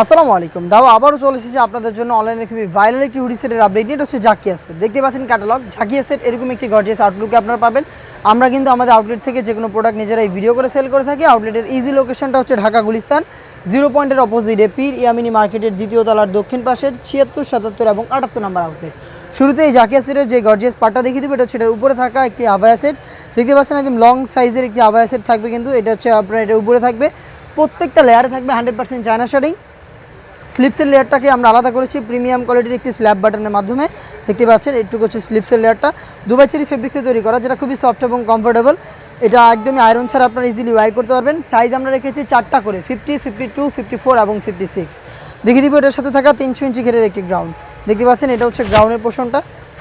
আসসালামু আলাইকুম। দাও আবারও চলে এসেছি আপনাদের জন্য অনলাইনে খুবই ভাইরাল একটি হুডি সেটের আপডেট নিয়ে। এটা হচ্ছে জাকিয়া সেট। দেখতে পাচ্ছেন ক্যাটালগ জাকিয়া সেট, এরকম একটি গর্জিয়াস আউটলুকে আপনারা পাবেন। আমরা কিন্তু আমাদের আউটলেট থেকে যে কোনো প্রোডাক্ট নিজেরাই ভিডিও করে সেল করে থাকি। আউটলেটের ইজি লোকেশনটা হচ্ছে ঢাকা গুলিস্তান 0 পয়েন্টের অপোজিটে পীর ইয়ামিনী মার্কেটের দ্বিতীয় তলার দক্ষিণ পাশের 76, 77 এবং 78 নম্বর আউটলেট। শুরুতে এই জাকিয়া সেটের যে গর্জিয়াস পার্টটা দেখিয়ে দেবো, এটা হচ্ছে এটার উপরে থাকা একটি আবায়া সেট। দেখতে পাচ্ছেন একদম লং সাইজের একটি আবায়া সেট থাকবে, কিন্তু এটা হচ্ছে আপনার এটার উপরে থাকবে, প্রত্যেকটা লেয়ারে থাকবে 100% চায়না শাড়ি। স্লিপসের লেয়ারটাকে আমরা আলাদা করেছি প্রিমিয়াম কোয়ালিটির একটি স্ল্যাব বাটনের মাধ্যমে। দেখতে পাচ্ছেন একটুকু হচ্ছে স্লিপসের লেয়ারটা দুবাই চেরি ফেব্রিক্সে তৈরি করা, যেটা খুবই সফট এবং কমফোর্টেবল। এটা একদমই আয়রন ছাড়া আপনারা ইজিলি ওয়্যার করতে পারবেন। সাইজ আমরা রেখেছি 4টা করে, 50, 52, 54 এবং 56। দেখিয়ে দিব এটার সাথে থাকা 300 ইঞ্চি ঘেরের একটি গ্রাউন্ড। দেখতে পাচ্ছেন এটা হচ্ছে গ্রাউন্ডের পোর্শনটা,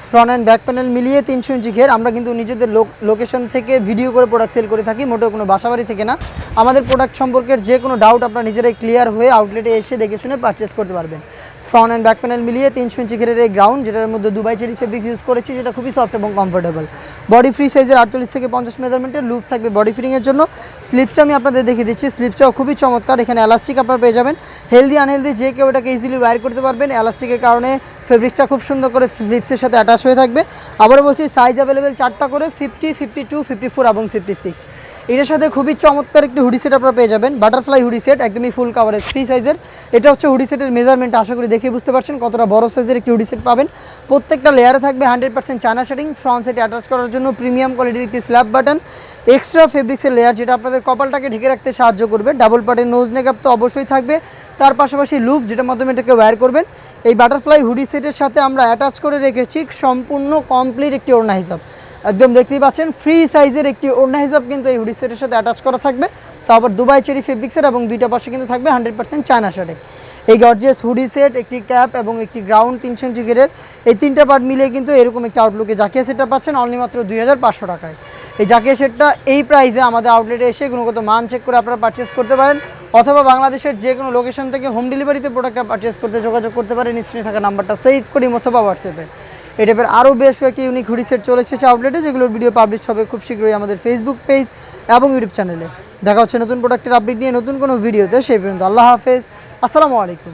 ফ্রন্ট অ্যান্ড ব্যাক প্যানেল মিলিয়ে 300 ইঞ্চি ঘের। আমরা কিন্তু নিজেদের লোকেশন থেকে ভিডিও করে প্রোডাক্ট সেল করে থাকি, মোটেও কোনো বাসাবাড়ি থেকে না। আমাদের প্রোডাক্ট সম্পর্কের যে কোনো ডাউট আপনারা নিজেরাই ক্লিয়ার হয়ে আউটলেটে এসে দেখে শুনে পারচেস করতে পারবেন। ফ্রন্ট অ্যান্ড ব্যাক প্যানেল মিলিয়ে 300 ইঞ্চি ঘেরের এই গ্রাউন্ড, যেটার মধ্যে দুবাই চেরি ফেব্রিক্স ইউজ করেছি, যেটা খুবই সফট এবং কমফোর্টেবল। বডি ফ্রি সাইজের 48 থেকে 50 মেজারমেন্টের লুপ থাকবে বডি ফিটিংয়ের জন্য। স্লিপসটা আমি আপনাদের দেখিয়ে দিচ্ছি, স্লিপসটাও খুবই চমৎকার। এখানে এলাস্টিক আপনারা পেয়ে যাবেন, হেলদি আনহেলদি যে কেউ এটাকে ইজিলি ওয়্যার করতে পারবেন। এলাস্টিকের কারণে ফেব্রিক্সটা খুব সুন্দর করে স্লিপসের সাথে অ্যাটাচ হয়ে থাকবে। আবারও বলছি সাইজ অ্যাভেলেবেল 4টা করে, 50, 52, 54 এবং 56। এটার সাথে খুবই চমৎকার একটি হুডি সেট আপনারা পেয়ে যাবেন, বাটারফ্লাই হুডি সেট, একদমই ফুল কাভারেজ ফ্রি সাইজের। এটা হচ্ছে হুডি সেটের মেজারমেন্ট, আশা করি দেখে বুঝতে পারছেন কতটা বড় সাইজের একটি হুডি সেট পাবেন। প্রত্যেকটা লেয়ারে থাকবে 100% চায়না শাড়িং। ফ্রন্ট সেটে অ্যাটাচ করার জন্য প্রিমিয়াম কোয়ালিটির একটি স্ল্যাব বাটন, এক্সট্রা ফেব্রিক্সের লেয়ার, যেটা আপনাদের কপালটাকে ঢেকে রাখতে সাহায্য করবে। ডাবল পার্টের নোজ নেকআপ তো অবশ্যই থাকবে, তার পাশাপাশি লুফ, যেটার মাধ্যমে এটাকে ওয়্যার করবেন। এই বাটারফ্লাই হুডি সেটের সাথে আমরা অ্যাটাচ করে রেখেছি সম্পূর্ণ কমপ্লিট একটি ওড়না হিসাব। একদম দেখতেই পাচ্ছেন ফ্রি সাইজের একটি ওড়না হিসাব কিন্তু এই হুডি সেটের সাথে অ্যাটাচ করা থাকবে। তারপর দুবাই চেরি ফেব্রিক্সের এবং দুইটা পাশে কিন্তু থাকবে 100% চায়না শাড়ি। এই গর্জিয়াস হুডি সেট, একটি ক্যাপ এবং একটি গ্রাউন্ড 300 ইঞ্চি ঘেরের, এই তিনটা পার্ট মিলিয়ে কিন্তু এরকম একটা আউটলুকে জাকিয়া সেটটা পাচ্ছেন অনলি মাত্র 2500 টাকায়। এই জাকিয়া সেটটা এই প্রাইসে আমাদের আউটলেটে এসে গুণগত মান চেক করে আপনারা পারচেস করতে পারেন, অথবা বাংলাদেশের যে কোনো লোকেশন থেকে হোম ডেলিভারিতে প্রোডাক্টটা পারচেস করতে যোগাযোগ করতে পারেন স্ক্রিনে থাকা নাম্বারটা সেভ করি অথবা হোয়াটসঅ্যাপে। এই টাইপের আরও বেশ কয়েকটি ইউনিক হুডি সেট চলে এসেছে আউটলেটে, যেগুলোর ভিডিও পাবলিশ হবে খুব শীঘ্রই আমাদের ফেসবুক পেজ এবং ইউটিউব চ্যানেলে। দেখা হচ্ছে নতুন প্রোডাক্টের আপডেট নিয়ে নতুন কোনো ভিডিওতে। সেই পর্যন্ত আল্লাহ হাফেজ, আসসালামু আলাইকুম।